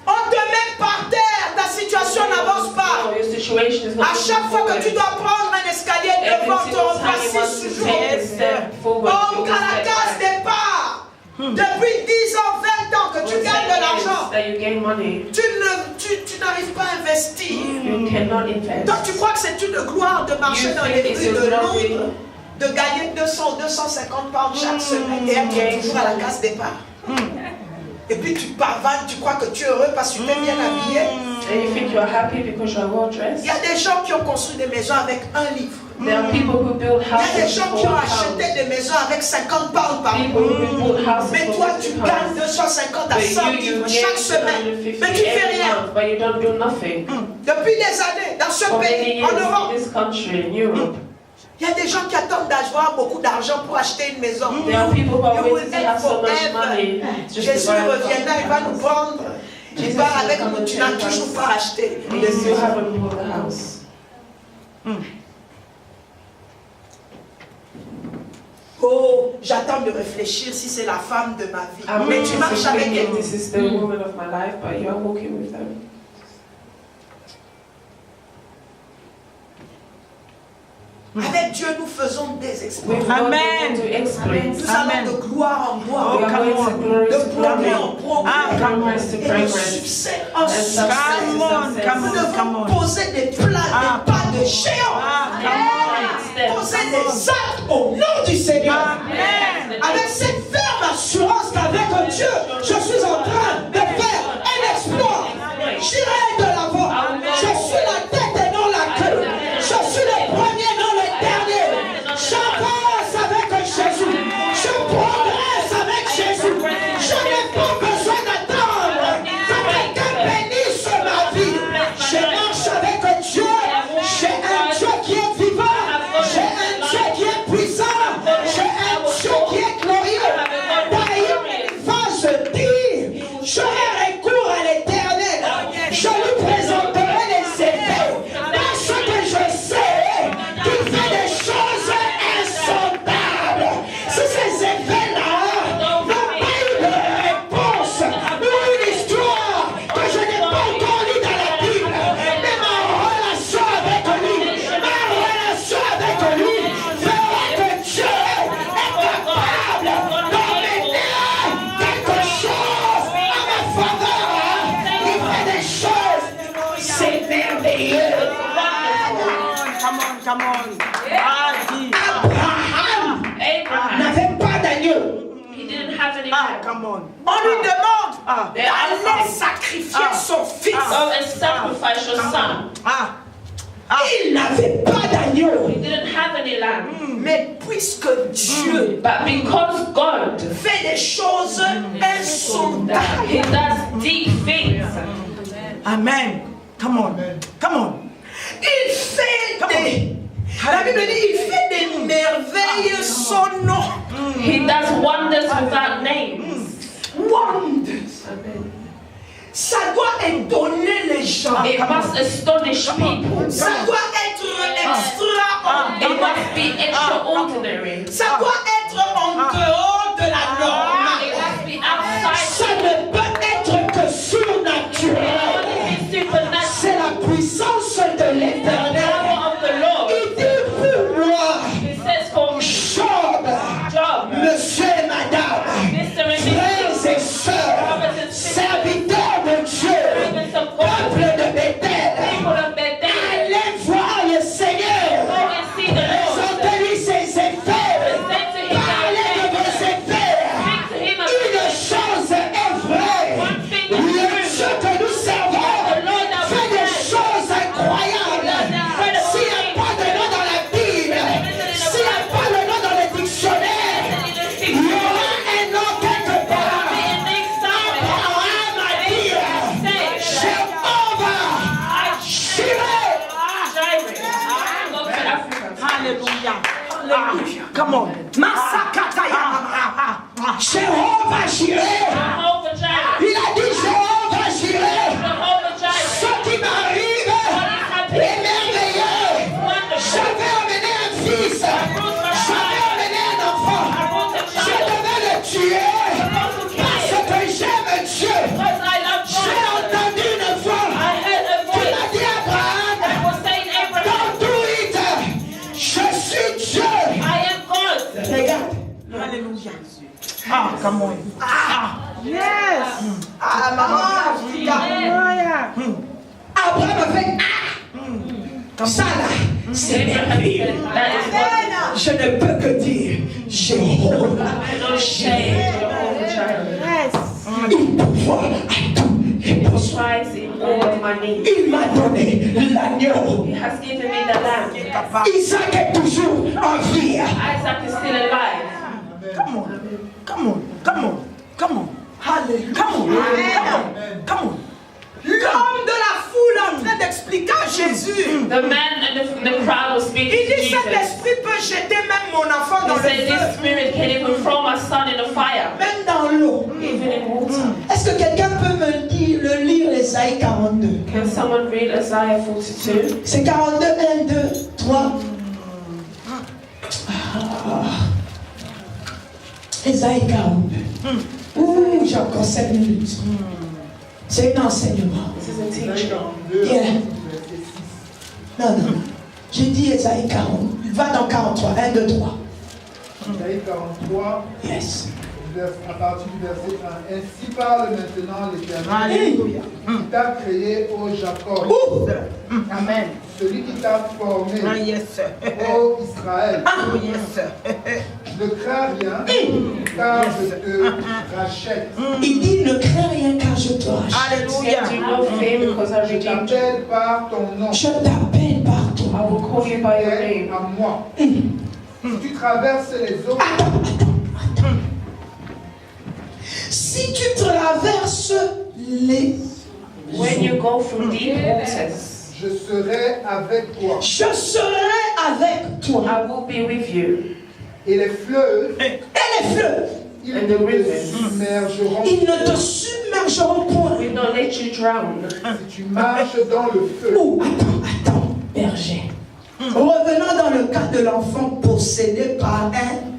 On te met par terre. Ta situation n'avance pas. No, your situation is not À chaque fois que tu moving dois prendre un escalier forward. devant, Every tu single reprends time you want 6 to jours. take a step forward, Oh, you Caracas step back. départ. Depuis 10 ans, 20 ans que tu For gagnes 10 de years l'argent, that you gain money, tu n'arrives pas à investir. you cannot invest. Donc tu crois que c'est une gloire de marcher You dans think les it's rues a de glory. Londres, de gagner 200, 250 pounds chaque semaine et être toujours à la case départ. Et puis tu pavanes, tu crois que tu es heureux parce que tu t'es bien habillé. And you think you are happy because you are well dressed. Il y a des gens qui ont construit des maisons avec un livre. There are people who build Il y a des houses gens for qui ont £1. acheté des maisons avec 50 pounds par People mois. who build houses Mais for toi, tu £50. gagnes 250 à But 100 you livres gain chaque semaine. 250 Mais tu fais every rien. month, but you don't do nothing. Depuis des années, dans ce For many pays, years en Europe, in this country, in Europe, il y a des gens qui attendent d'avoir beaucoup d'argent pour acheter une maison. there are people who are You will waiting to have live so much forever. money just Jésus to buy a reviendra, il va nous prendre. Il Jesus part will avec come nous, and tu n'as take toujours us. pas acheté. and you still haven't bought the house. Oh, j'attends de réfléchir si c'est la femme de ma vie. I'm Mais waiting tu to marches avec think elle. if this is the woman of my life, but you are walking with them. Avec Dieu, nous faisons des exploits. With God, Amen. we can do exploits. Nous allons Amen. de gloire en gloire, We are come going on. to glory de to progrès glory, en progrès, Ah, come on. progress to et de progress. succès en And succès. success Come on, to come Nous on. success. devons poser des plans, Ah. des pas de géant. Poser des actes au nom du Seigneur. Amen. Avec cette ferme assurance qu'avec Dieu, je suis en train de faire un exploit. J'irai de l'avant. Je suis la tête et non la queue. Je suis le premier, non le dernier. J'avance avec Jésus. Je progresse avec Jésus. Je n'ai pas besoin d'attendre que quelqu'un bénisse ma vie. Je marche avec Dieu. J'ai un Dieu qui est vivant. J'ai un Dieu qui est puissant. J'ai un Dieu qui est glorieux. Daïm va se dire, j'aurai recours à l'Éternel. Je lui présenterai les effets. Parce que je sais qu'il fait des choses insondables. Si ces effets-là n'ont pas eu de réponse ou une histoire que je n'ai pas encore lue dans la Bible, mais ma relation avec lui fera que Dieu est capable d'emmener quelque chose à ma faveur. Il fait des choses, c'est merveilleux. Come on, come on. Ah, dis. Abraham Abraham, n'avait pas d'agneau. he didn't have any Ah, land. come on. On lui demande Ah, d'aller sacrifier son fils. Go and sacrifice your son. ah. Il n'avait pas d'agneau. He didn't have any land. Mais puisque Dieu But because God, fait des choses insondables, He does deep things. Amen. Come on. Come on. Il fait des... La Bible dit, il fait des merveilles son nom. He does wonders without names. Wonders. Amen. Ça doit étonner les gens. It must astonish people. Ça doit être It extraordinaire. must be extraordinary. Ça doit être en dehors de la It norme. must be outside. Ça ne peut être que It surnaturel. only be supernatural. C'est la puissance de l'Éternel. Power of the Lord. Il dit pour moi, It says for me, Job, Job, monsieur et madame, Mr. and frères Mrs. et sœurs, serviteurs de Dieu, Servants of God, peuple de Bethel, people of Bethel, allez voir le Seigneur. go and see the Lord. Présentez-lui ses effets. Present to him Parlez de thy vos faith. effets. Speak to him Une about chose est vraie. one thing Le is Dieu true. que nous servons The Lord that we fait des serve. choses incroyables. S'il n'y a pas de nom dans la Bible, s'il n'y a pas de nom dans le dictionnaire, il y aura un nom quelque part. Abraham a dit, Jéhovah, Hallelujah. Hallelujah. Come on. Masakataya. Jéhovah Jireh. Il a dit Jéhovah Jireh. Ce qui m'arrive est merveilleux. J'avais amené un fils. J'avais amené un enfant. Je devais le tuer parce que j'aime Dieu. J'ai entendu une voix qui m'a dit Abraham, don't do it. Je suis Dieu. Regarde. Hallelujah. Ah, come on. Yes. Ah, maman, Africa. Abraham a fait ça là, c'est merveilleux. Je ne peux que dire Jéhovah. Il pouvoir à tout et pour soi. Il m'a donné l'agneau. He has given me the lamb. Isaac est toujours en vie. Isaac is still alive. Come on. Come on. Come on. Come on. Hallelujah. Come on. Come on. Come on. L'homme de la foule en train d'expliquer à Jésus. The man and the crowd was speaking Il to dit cet Jesus. esprit peut jeter même mon enfant dans He le said, this feu, spirit can even throw my son in the fire, même dans l'eau. even in water. Est-ce que quelqu'un peut me dire, le lire Ésaïe 42? Can someone read Isaiah 42? C'est 42, 1, 2, 3. Ésaïe 42. Ouh, j'ai encore 7 minutes. C'est un enseignement. This is a teaching. Yeah. Non, non. J'ai dit Ésaïe 40. Va dans 43. 1, 2, 3. Isaïe 43, Yes. à partir du verset 1. Ainsi parle maintenant l'Éternel, Alléluia. qui t'a créé, ô Jacob, Ouh. Amen. celui qui t'a formé, Ah, yes. ô Israël. Oh, yes. Ne crains rien, car je te rachète. Il dit ne crains rien car je te rachète. Alléluia. Do not fear because I Je redeemed you. t'appelle par ton nom. Je t'appelle par I toi. will call you by your Viens name. à moi. Si tu traverses les eaux, Si tu traverses les... When you go through deep waters, je serai avec toi. Je serai avec toi. I will be with you. Et les fleuves, Et les fleuves, ils And ne the te rivers. submergeront. ils ne te submergeront point. Will not let you drown. Si tu marches dans le feu, Oh, attends, berger. Revenons dans le cas de l'enfant possédé par un démon.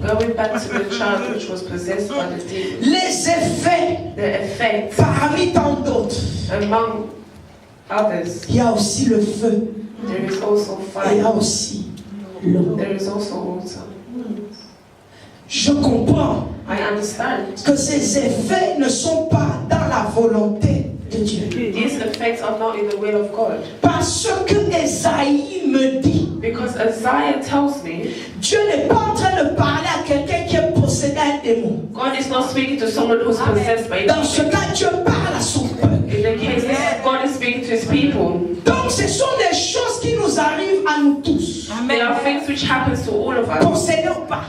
Going back to the child which was possessed by the demon. Les effets, The effect parmi tant d'autres, among others, il y a aussi le feu, there is also et il y a fire. aussi l'eau. There is also water. Je comprends I understand. que ces effets ne sont pas dans la volonté de Dieu. These effects are not in the will of God. Parce que Esaïe me dit, Because Isaiah tells me Dieu n'est pas en train de parler à quelqu'un qui est possédé d'un démon. God is not speaking to someone who's possessed by Dans ce cas, Dieu parle à son peuple. In the case, God is speaking to his people. Donc ce sont des choses qui nous arrivent à nous tous. There are things which happen to all of us, Possédés ou pas.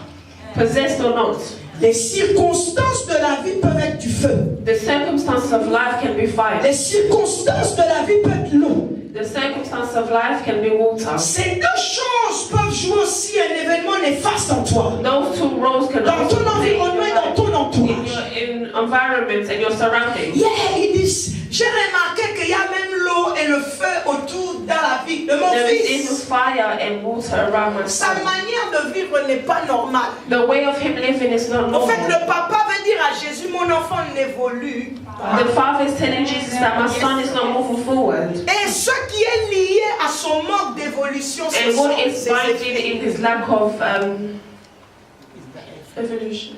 possessed or not. Les circonstances de la vie peuvent être du feu. The circumstances of life can be fire. Les circonstances de la vie peuvent être l'eau. The circumstance of life can be water. Ces deux choses peuvent jouer aussi un événement néfaste en toi. Those two roles can Dans also ton play environnement et dans ton in entourage. your environment and your surroundings. Yeah, ils disent, j'ai remarqué qu'il y a même l'eau et le feu autour dans la vie de mon There is fils. fire and water around my Sa son. manière de vivre n'est pas normale. The way of him living is not En fait, normal. le papa veut dire à Jésus, mon enfant n'évolue pas. The father is telling Jesus that my son is not moving forward. Et ce qui est lié à son manque d'évolution, ce And sont what is ses binding effets. in his lack of evolution.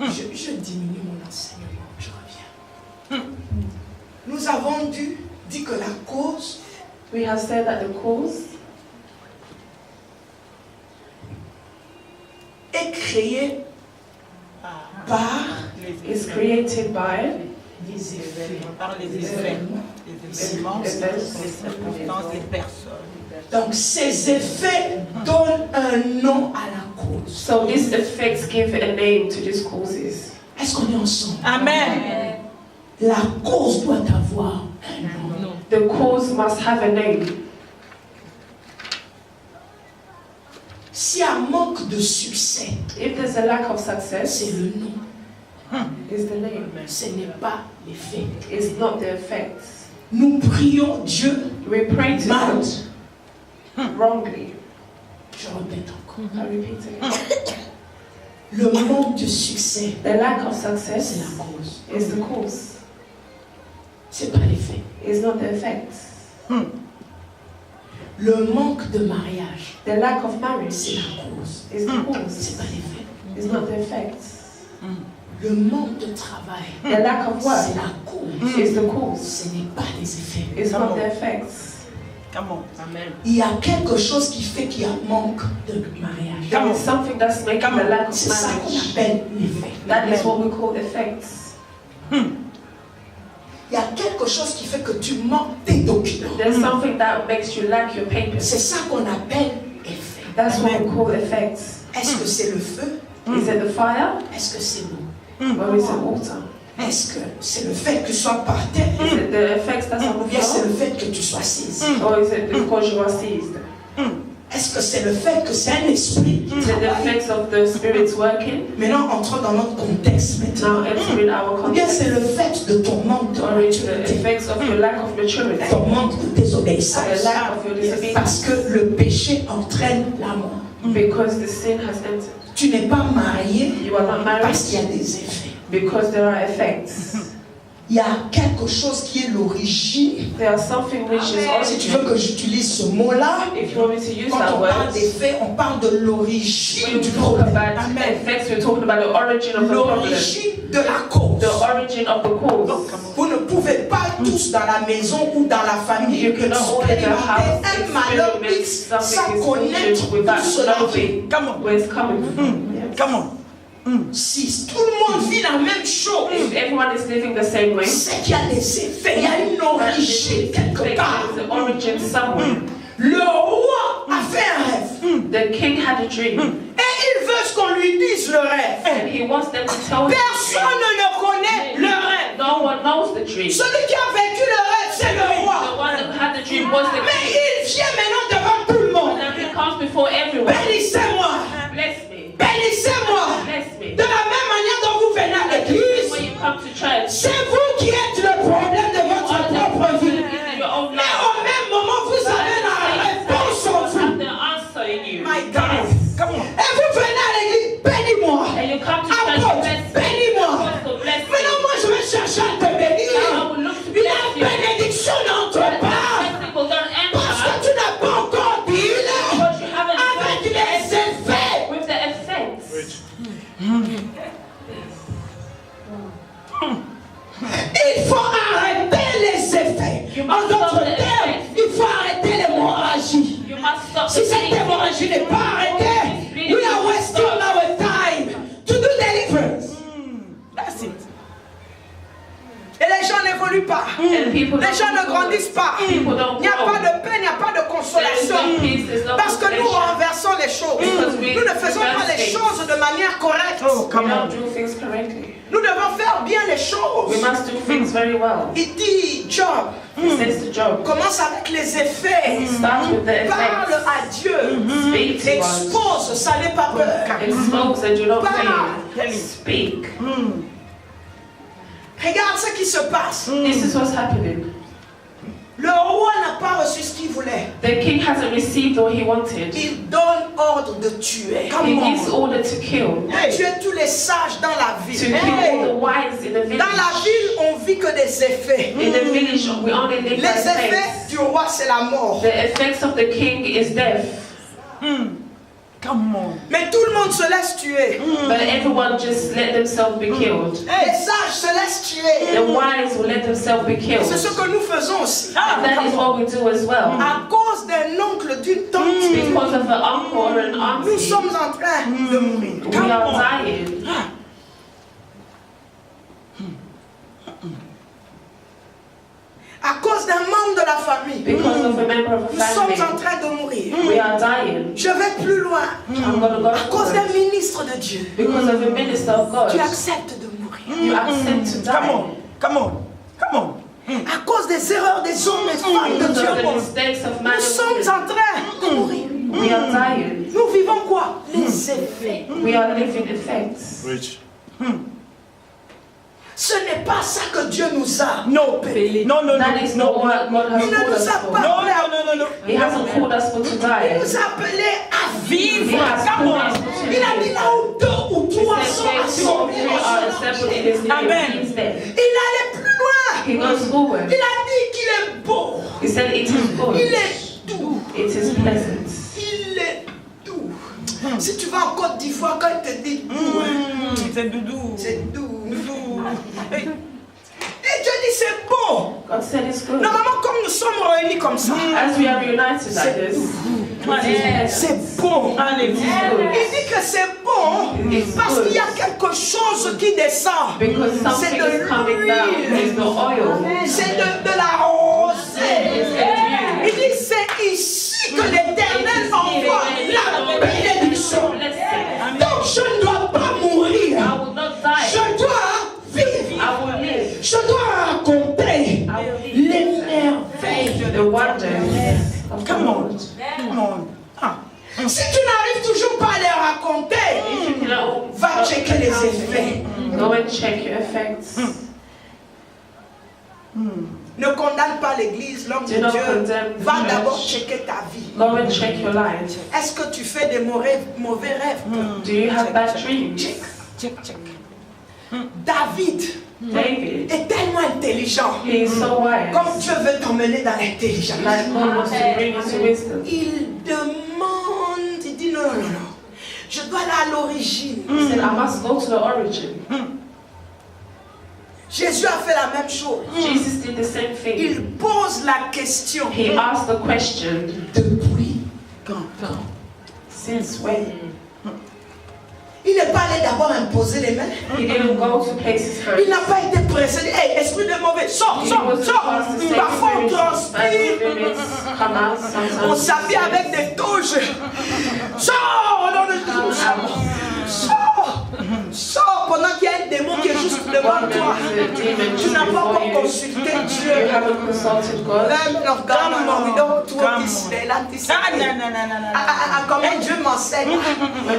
Je diminue mon enseignement, je reviens. Nous avons dit que la cause We have said that the cause est créée par is created by les effets. Par les effets, les événements, les circonstances, les personnes. Donc ces effets donnent un nom à la cause. so these effects give a name to these causes. Est-ce qu'on est ensemble? Amen. La cause doit avoir un nom. The cause must have a name. S'il y a un manque de succès, If there's a lack of c'est success, le nom, it's the name. ce n'est pas l'effet. It's not the effects. Nous prions Dieu We pray to mal. God wrongly. Je répète encore. I repeat again. Le manque de succès, The lack of c'est success la cause. is the cause. C'est pas l'effet. It's not the effects. Le manque de mariage, The lack of c'est marriage la cause. is the C'est cause. pas l'effet. It's not the effects. Le manque de travail, The lack of c'est work la cause. is the cause. Ce n'est pas les effets. It's not the effects. Come on. Amen. Il y a quelque chose qui fait qu'il y a manque de mariage. There is something that's making the lack of C'est ça qu'on marriage. appelle l'effet. That is what we call effects. Il y a quelque chose qui fait que tu manques tes documents. There's something that makes you lack your C'est papers. ça qu'on appelle effet. That's what we call effects. Est-ce que c'est le feu? Is it the fire Est-ce que c'est l'eau? or is it water? Est-ce que c'est le fait que tu sois par terre? Is it the effects that's on Ou the bien c'est floor? le fait que tu sois saisi? Or is it because you are seized? Est-ce que c'est le fait que c'est un esprit qui Is it the travaille? effects of the spirits working? Maintenant, entrons dans notre contexte maintenant. Now entering our Ou bien c'est context. le fait de ton manque de Or is the maturité, effects of your lack of maturity? ton manque de The désobéissance. lack of your Parce disobedience? que le péché entraîne la mort. Because the sin has entered. Tu n'es pas marié You are not married parce qu'il y a des effets. because there are effects. Il y a quelque chose qui est l'origine. There are something which is Si tu veux origin. que j'utilise ce mot-là, If you want me to use quand that on parle word, des faits, on parle de l'origine when we du talk problème. about the effects, we're talking about the origin of the problem. L'origine de la cause. The origin of the cause. Vous ne pouvez pas tous dans la maison ou dans la famille You cannot all in the house expérimenter un malheur experience X something sans connaître is tout without cela. knowing Come on. where it's coming from. Yes. Come on. Si tout le monde vit la même chose, If everyone is living the same way, c'est qu'il y a des effets, il y a une origine quelque part. the origin somewhere. Le roi a fait un rêve The king had a dream, et il veut qu'on lui dise le rêve. and he wants them to tell him. Personne ne connaît le rêve. No one knows the dream. Celui qui a vécu le rêve, c'est le The roi. one that had the dream was the Mais king. il vient maintenant devant tout le monde. And he comes before everyone. Bénissez-moi. Bless me. Bénissez-moi. Bless me. De la même manière dont vous venez à When l'église, you come to church, c'est vous qui êtes le problème de votre all the propre vie. problem is in your own Mais life. au même moment, vous avez la réponse en vous. Have the answer in you. My God. Come on. Et vous venez à l'église, bénis-moi. And you come to church, Apôtre, bless me. bénis-moi. Apostle, bless me. Maintenant, moi, je vais chercher à te bénir. Now I will look to La bless you. bénédiction n'entre But pas. the blessing will not Parce que enter tu n'as pas encore dit because you haven't avec done les it effets. with the effects. Il faut arrêter les effets. En d'autres termes, il faut arrêter l'hémorragie. You must stop Si the cette bleeding. hémorragie n'est pas arrêtée, we are wasting our time to do deliverance. That's it. Et les gens n'évoluent pas. And people Les gens ne don't grandissent pas. People Il don't n'y a grow. pas de paix, il n'y a pas de consolation. Parce que nous renversons les choses. Nous ne faisons pas les choses de manière correcte. Oh, We come don't on. do things correctly. Nous devons faire bien les choses. We must do things very well. Il dit, Job, He says to Job, commence avec les effets. start with the Parle effects. à Dieu. Speak to God. Expose, ça n'est pas peur. Expose and do not Parle. fear. Speak. Regarde ce qui se passe. This is what's happening. Le roi n'a pas reçu ce qu'il voulait. The king hasn't received what he wanted. Il donne ordre de tuer. He gives order to kill. De tuer tous les sages dans la To ville. kill all the wise in the village. Dans la ville, on vit que des effets. In the village, we only live by Les effets effects. du roi, c'est la mort. The effects of the king is death. Come on. Mais tout le monde se laisse tuer. But everyone just let themselves be killed. Les sages se laissent tuer. The wise will let themselves be killed. C'est ce que nous faisons aussi. And that is what we do as well. À cause d'un oncle, d'une tante, Because of an uncle or an nous auntie, sommes en train de mourir. we are dying. À cause d'un membre de la famille, Because of a member of nous a sommes en family, train de mourir. we are dying. Je vais plus loin. I'm going to go À cause d'un forward. ministre de Dieu, Because of a minister of God, tu acceptes de mourir. you accept to Come die. on. Come on. Come on. À cause des erreurs des hommes et femmes de Because of the Dieu, mistakes of man nous sommes and en train de mourir. women, we are dying. Nous vivons quoi? Les effets. We are living effects. Ce n'est pas ça que Dieu nous a. No. No, no, That is no. not what God has Il ne called nous us a for. pas No, appelés à no, no, no, no. He hasn't called us for to Il die. nous a appelés à He vivre. has Come called on. us for to Il a dit live. là où deux ou He trois said, sont where two or assemblés three dans are son nom, assembled in His Amen. name, He is there. il allait plus loin. He goes forward. Il a dit qu'il est beau. He said, it is good. Il est doux. It is pleasant. Il est doux. Si tu vas en Côte d'Ivoire, quand il te dit doux, C'est doudou. c'est doux. Hey. Et Dieu dit c'est bon. God said it's good. Normalement, comme nous sommes réunis comme ça, As we are united like this, c'est bon. Alléluia. Il dit que c'est bon parce qu'il y a quelque chose qui descend. because C'est something de is coming down. It's the oil. C'est de la rosée. It's the Il dit c'est ici que l'Éternel envoie la bénédiction. blessing. Donc je ne dois pas mourir. I will not die. Je dois vivre. I will live. Je dois raconter I will live. les merveilles. The wonders of the Come on. Lord. Come on. Ah. Si tu n'arrives toujours pas à les raconter, If you cannot, va checker les effets. go and check your effects. Ne condamne pas l'Église, l'homme de Do not Dieu. condemn the Va church. d'abord checker ta vie. Go and check your life. Est-ce que tu fais des mauvais rêves? Do you have bad dreams? Check. Check, check. David David, est tellement intelligent. he is so wise. Comme Dieu veut t'emmener dans l'intelligence. Like God wants to bring you to wisdom. Il demande, il dit non, non, non, non. Je dois aller à l'origine. He said, I must go to the origin. Jésus a fait la même chose. Jesus did the same thing. Il pose la question. He asked the question, Depuis. since when? Il n'est pas allé d'abord imposer les mains. He didn't go to place his Il hands. n'a pas été précédé. Hey, esprit de mauvais, sors, He sors, was sors. supposed to say Parfois on spirits, bad transpire. spirits come out sometimes. On s'habille avec des touches. Sors au nom de Jésus. Sors. Sors pendant qu'il y a un démon qui est juste devant toi. Tu n'as pas encore consulté You Dieu. haven't consulted God. Même of God, Come on. we don't talk Come this on. way, that this Ah, way. non, non, non, non, non. Comment Dieu m'enseigne.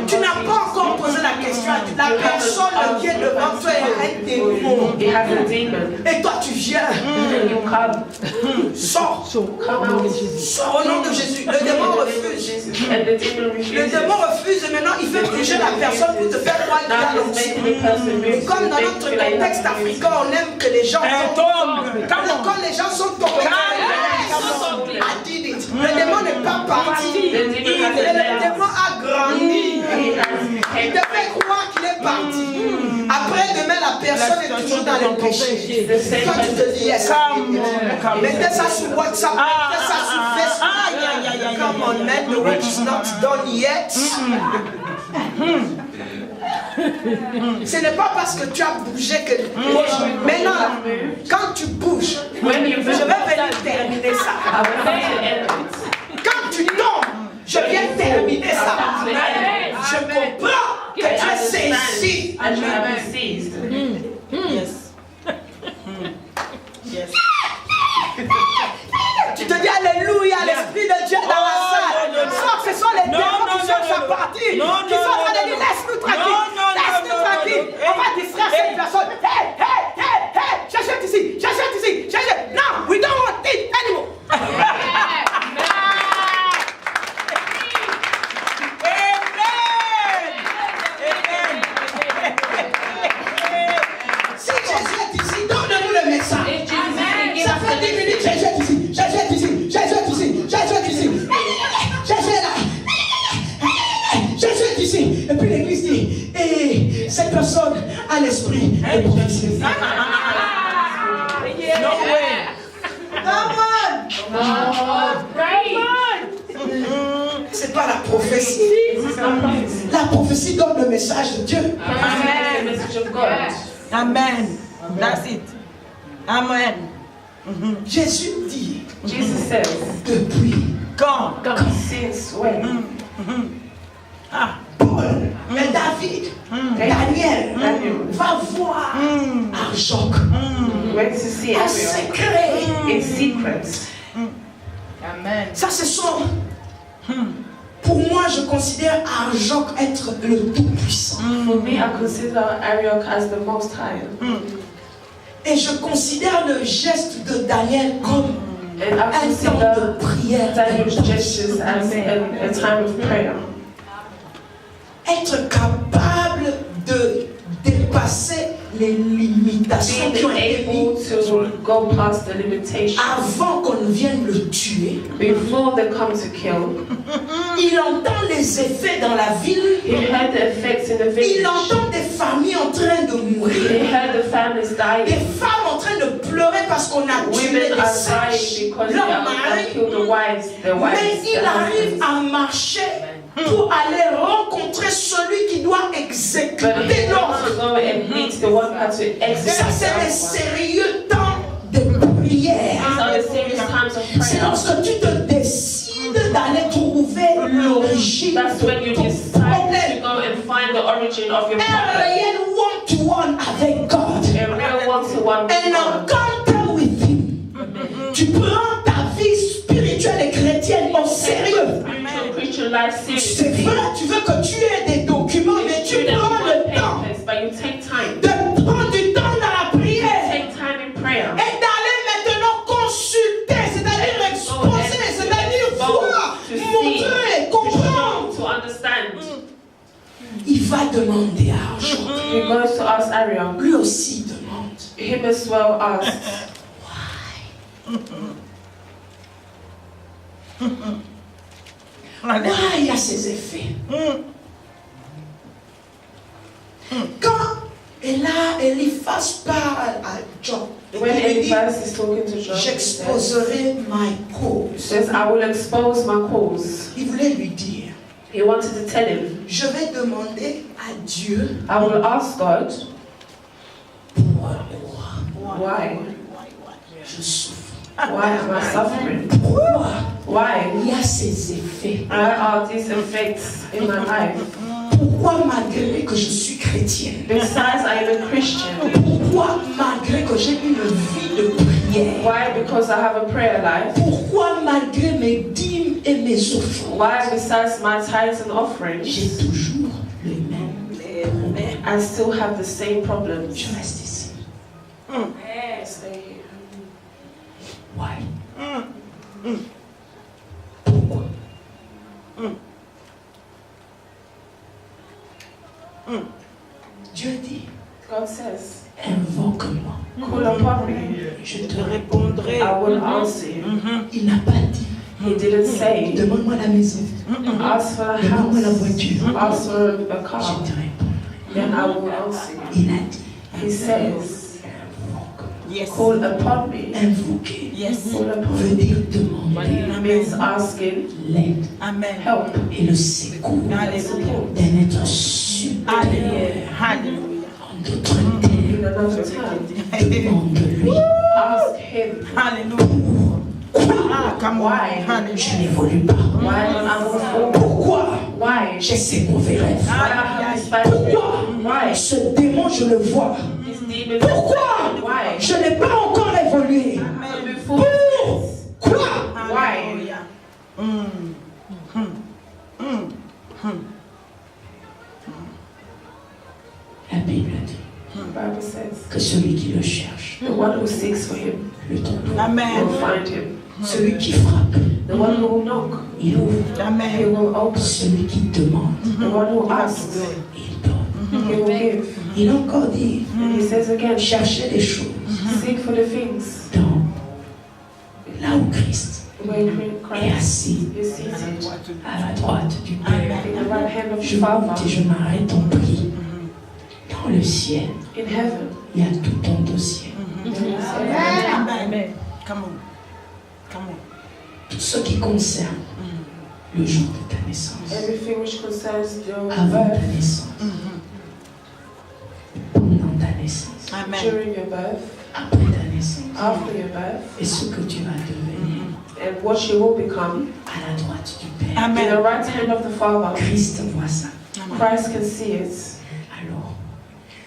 Tu n'as pas encore posé la question à Dieu. La personne qui est devant toi est un démon. He has a demon. Et toi tu viens. And you come. Sors. Come out. Sors au nom de Jésus. Le démon refuse. And the demon Le refuses. démon refuse et maintenant il fait bouger la personne pour te faire croire qu'il y a Now he's l'onction. making the person move. Et comme dans notre contexte africain, on aime que les gens Un tombent. tombe. Come on. Quand les gens sont tombés, I did it. Le démon n'est pas parti. The demon has Le left. démon a grandi. He has Il te fait croire qu'il est parti. Après demain, la personne est toujours dans le péché. the same Toi, tu te person. dis, yes. Come on. Come on. Mettez ça sur WhatsApp, mettez ça sur Facebook. Aïe, aïe, aïe, aïe, Come on, man, the work is not done yet. Ce n'est pas parce que tu as bougé que... Maintenant, là, quand tu bouges, When you je vais venir terminer ça. I will come to end it. Quand tu tombes. Je viens terminer ça. Je comprends que tu es saisi. And you have been seized. Yes. Yes. Tu te dis alléluia, l'Esprit de Dieu dans la salle. Ce sont les démons qui cherchent à partir, qui sont en train de dire laisse-nous tranquille, on va distraire cette personne. Hey, j'achète ici. No, we don't want it anymore. Si Jésus est ici, donne-nous le message. Ça fait 10 minutes, j'achète ici. J'achète ici. Et puis l'église dit, cette personne a l'esprit de prophétie. C'est pas la prophétie. La prophétie donne le message de Dieu. Amen. That's it. Amen. Jésus dit, Jesus says, depuis Quand? since when? Paul, mais David, Daniel, va voir Arjoc Went to see en Ariel secret. in secret. Amen. Ça, ce sont. Pour moi, je considère Arjoc être le Tout-Puissant. For me, I consider Ariel as the Most High. Et je considère le geste de Daniel comme And I un temps consider de prière. Daniel's gestures as a time of prayer. Être capable de dépasser les limitations qui ont Being été able mises to go past the limitations avant qu'on ne vienne le tuer. before they come to kill. Il entend les effets dans la ville. He heard the effects in the Il village. entend des familles en train de He mourir. heard the families Des dying. femmes en train de pleurer parce qu'on a tué Women les are sages, dying because they leurs have maris. killed the wives, their Mais wives, il their arrive husbands. à marcher pour aller rencontrer celui qui doit But exécuter he wants to l'ordre. go and meet the one who had to Ça, execute c'est des the sérieux temps de prière. These are the serious times of C'est prayer. lorsque tu te décides d'aller trouver l'origine That's when de you ton decide to problème. go and find the origin of your Un problem. réel one-to-one avec God. A real one-to-one with Un God. encounter with Him. Tu prends ta vie spirituelle et chrétienne au sérieux. Spiritual Christian life C'est seriously. vrai, tu veux que tu aies des documents, mais tu You don't prends want le temps papers, but you take time. de prendre du temps dans la prière Take time in prayer. et d'aller maintenant consulter, c'est-à-dire exposer, c'est-à-dire voir, To see, montrer, to comprendre. show, to understand. Il va demander à Arjoc. He goes to ask Ariel. Lui aussi demande. Him as well asked. Why il y a ces effets. Quand Eliphaz parle à Job, When il lui dit, Eliphaz is talking to Job, he j'exposerai my cause. says, I will expose my cause. Il voulait lui dire, He wanted to tell him, je vais demander à Dieu I will ask God, pourquoi why? je souffre. Why am I suffering? Pourquoi Why il y a ces effets. are these effects in my life? Pourquoi malgré que je suis chrétienne. Besides, I am a Christian. Pourquoi malgré que j'ai une vie de prière. Why? Because I have a prayer life. Pourquoi malgré mes dîmes et mes offrandes. Why? Besides my tithes and offerings, J'ai toujours le même. I still have the same problems. Je reste ici. Stay here. Why? Pourquoi? Dieu dit, God says, invoque-moi. call upon me, Je te Je répondrai. I will answer you. Il n'a pas dit, He didn't say, demande-moi la maison, ask for a demande-moi la house, voiture. ask for a Je car, te réponds. then I will answer you. Il a dit, He says, invoque. Yes. call upon me. Invoquer Yes. Call upon veut me dire demander means asking l'aide Amen. help et le secours Alléluia. d'un être supérieur. Alléluia. En d'autres termes, in another time. demande-lui. Ask Him Alléluia. Ah, Why? Je n'évolue pas. Why don't I move forward? Pourquoi Why? j'ai ces mauvais rêves? Why do I have this bad dream? Pourquoi Why? ce démon, je le vois? This demon. Pourquoi Why? je n'ai pas encore évolué? To move forward. Pourquoi? Why? La Bible dit The Bible says, que celui qui le cherche the one who seeks for him le trouve. will find him. Celui qui frappe, The one who will knock, il ouvre. he will open. Celui qui demande, The one who asks, il donne. he will give. Il a encore dit, And he says again, cherchez les choses seek for the things dans là où Christ where est Christ assis is seated à la droite du Père. in the right hand of Je the monte Father et je m'arrête en prix. Dans le ciel, in heaven. il y a tout ton dossier. Amen. Come on. Tout ce qui concerne le jour de ta naissance, Everything which concerns your avant ta birth, naissance, pendant ta naissance, during your birth, après ta naissance, after your birth, et ce que tu vas devenir and what you will become à la droite du Père. in the right hand of the Father. Christ voit ça. Christ can see it. Alors,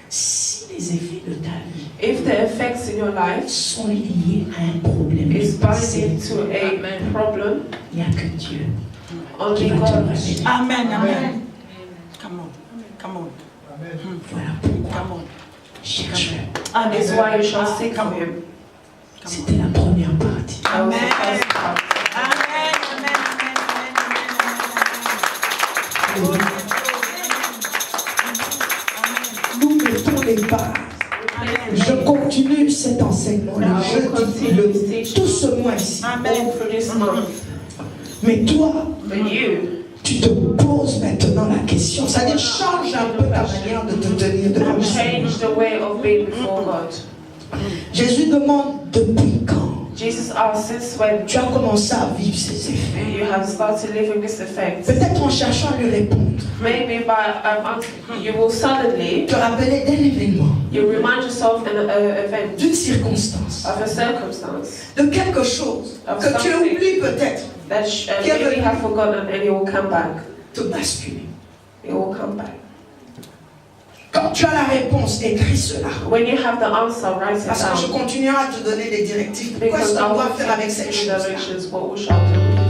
si les effets de ta vie If the effects in your life sont liés à un problème is du passé, binding to a problem, il n'y a que Dieu qui only va te God. révéler. Amen. Come on. Voilà pourquoi cherche-le. And is why you shall seek for him. C'était la première partie. That was the first part. Nous mettons les bases. Je continue cet enseignement le jeudi, tout ce mois-ci. All through this month. Mais toi, But you, tu te poses maintenant la question. C'est-à-dire, change un peu ta manière de te tenir devant le Seigneur. change the way of being before God. Jésus demande depuis quand Jesus asks since when tu as commencé à vivre ces effets. you have started living this effect. Peut-être en cherchant à lui répondre, Maybe by you will suddenly te rappeler d'un événement, you remind yourself an event d'une circonstance, of a circumstance de quelque chose que tu oublies peut-être, that maybe you have forgotten and it will come back. te basculer. It will come back. Quand tu as la réponse, écris cela. When you have the answer, write it Parce que je down. continuerai à te donner des directives. Pourquoi Because est-ce qu'on I doit will faire avec cette give you chose-là? directions what we shall do.